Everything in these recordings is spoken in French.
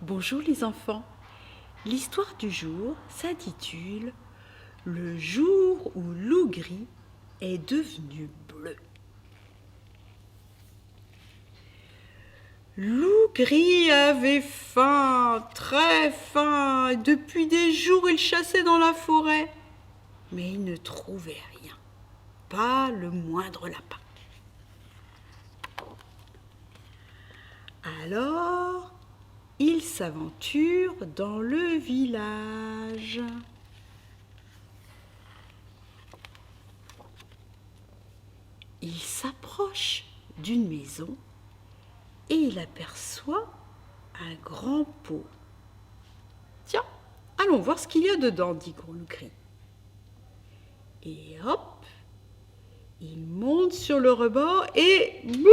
Bonjour les enfants. L'histoire du jour s'intitule « Le jour où Loup Gris est devenu bleu ». Loup Gris avait faim, très faim, et depuis des jours il chassait dans la forêt. Mais il ne trouvait rien, pas le moindre lapin. Alors, il s'aventure dans le village. Il s'approche d'une maison et il aperçoit un grand pot. Tiens, allons voir ce qu'il y a dedans, dit Loup Gris. Et hop, il monte sur le rebord et boum,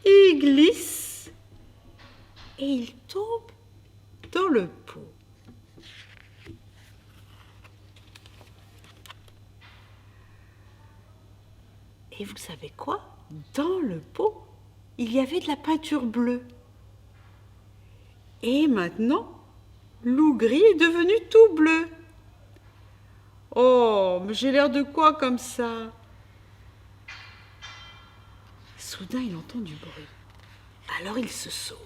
il glisse et il tombe dans le pot. Et vous savez quoi? Dans le pot, il y avait de la peinture bleue. Et maintenant, Loup Gris est devenu tout bleu. Oh, mais j'ai l'air de quoi comme ça? Soudain, il entend du bruit. Alors il se sauve.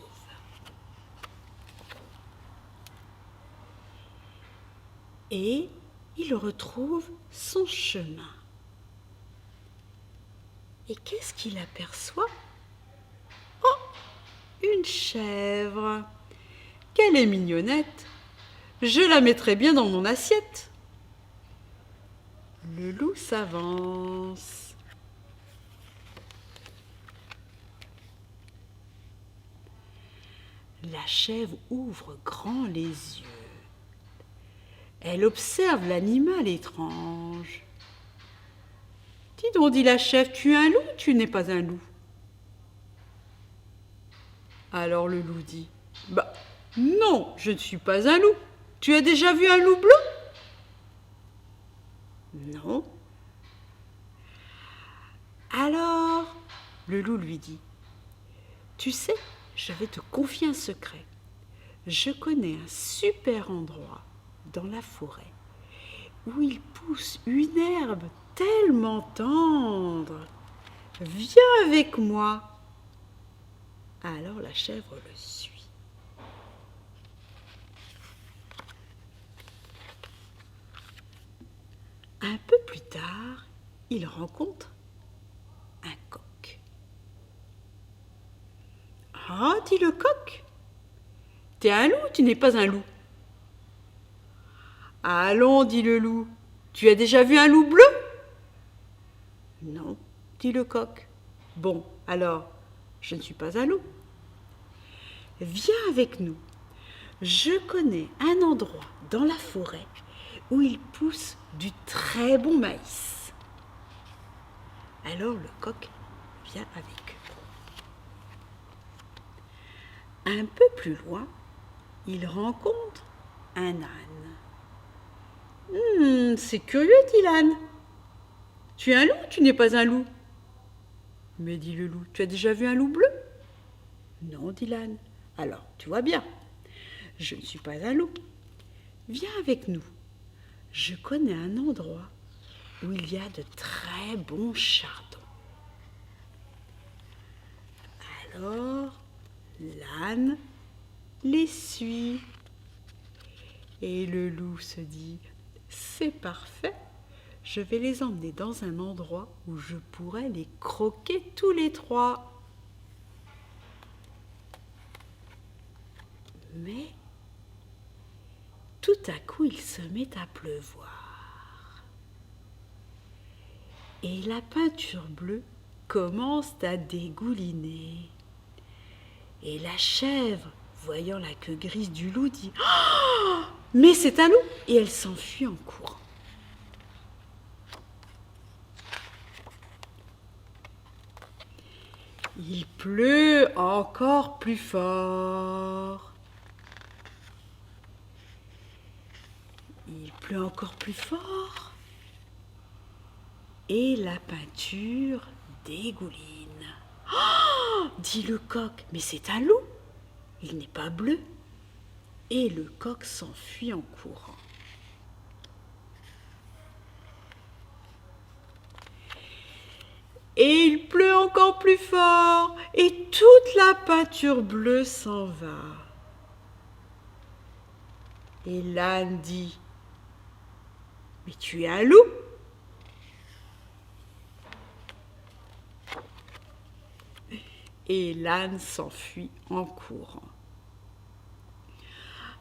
Et il retrouve son chemin. Et qu'est-ce qu'il aperçoit? Oh, une chèvre. Qu'elle est mignonnette. Je la mettrai bien dans mon assiette. Le loup s'avance. La chèvre ouvre grand les yeux. Elle observe l'animal étrange. Dis donc, dit la chèvre, tu es un loup ou tu n'es pas un loup? Alors le loup dit, bah non, je ne suis pas un loup. Tu as déjà vu un loup blanc? Non. Alors le loup lui dit, tu sais, je vais te confier un secret. Je connais un super endroit dans la forêt où il pousse une herbe tellement tendre. Viens avec moi. Alors la chèvre le suit. Un peu plus tard, il rencontre un coq. Ah, dit le coq, t'es un loup, tu n'es pas un loup. Allons, dit le loup, tu as déjà vu un loup bleu? Non, dit le coq. Bon, alors, je ne suis pas un loup. Viens avec nous. Je connais un endroit dans la forêt où il pousse du très bon maïs. Alors le coq vient avec eux. Un peu plus loin, il rencontre un âne. C'est curieux, dit l'âne. Tu es un loup ou tu n'es pas un loup? Mais dit le loup, tu as déjà vu un loup bleu? Non, dit l'âne. Alors, tu vois bien, je ne suis pas un loup. Viens avec nous. Je connais un endroit où il y a de très bons chardons. Alors, l'âne les suit. Et le loup se dit, c'est parfait, je vais les emmener dans un endroit où je pourrai les croquer tous les trois. Mais tout à coup, il se met à pleuvoir. Et la peinture bleue commence à dégouliner. Et la chèvre, voyant la queue grise du loup, dit « Oh, mais c'est un loup !» Et elle s'enfuit en courant. Il pleut encore plus fort. Il pleut encore plus fort. Et la peinture dégouline. Oh, dit le coq, mais c'est un loup. Il n'est pas bleu, Et le coq s'enfuit en courant. Et il pleut encore plus fort, et toute la pâture bleue s'en va. Et l'âne dit: mais tu es un loup. Et l'âne s'enfuit en courant.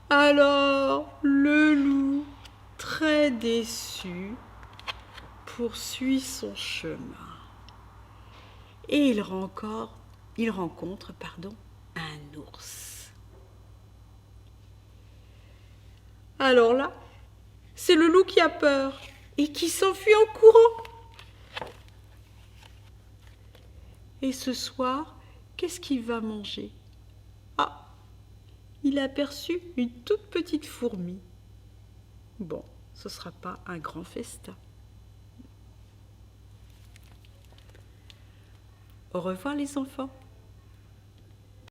Alors le loup, très déçu, poursuit son chemin. Et il rencontre, un ours. Alors là, c'est le loup qui a peur et qui s'enfuit en courant. Et ce soir, qu'est-ce qu'il va manger? Ah, il a aperçu une toute petite fourmi. Bon, ce ne sera pas un grand festin. Au revoir les enfants.